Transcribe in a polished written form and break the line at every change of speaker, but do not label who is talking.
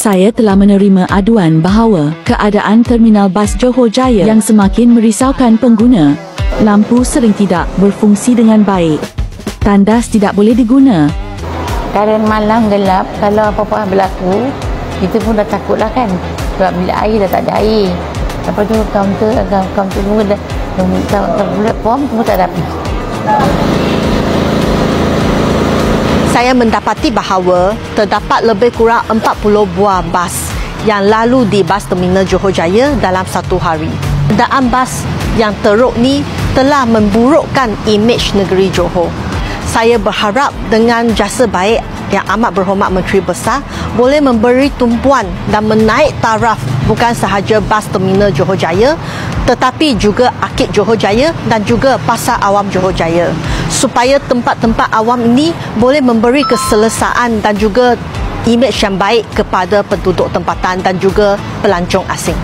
Saya telah menerima aduan bahawa keadaan terminal bas Johor Jaya yang semakin merisaukan pengguna. Lampu sering tidak berfungsi dengan baik. Tandas tidak boleh diguna.
Keadaan malam gelap, kalau apa-apa berlaku, kita pun dah takutlah kan. Sebab bilik air dah tak ada air. Lepas tu kaunter semua dah platform semua tak ada api.
Saya mendapati bahawa terdapat lebih kurang 40 buah bas yang lalu di bas terminal Johor Jaya dalam satu hari. Keadaan bas yang teruk ni telah memburukkan imej negeri Johor. Saya berharap dengan jasa baik yang amat berhormat Menteri Besar boleh memberi tumpuan dan menaik taraf bukan sahaja bas terminal Johor Jaya tetapi juga Arkid Johor Jaya dan juga Pasar Awam Johor Jaya supaya tempat-tempat awam ini boleh memberi keselesaan dan juga imej yang baik kepada penduduk tempatan dan juga pelancong asing.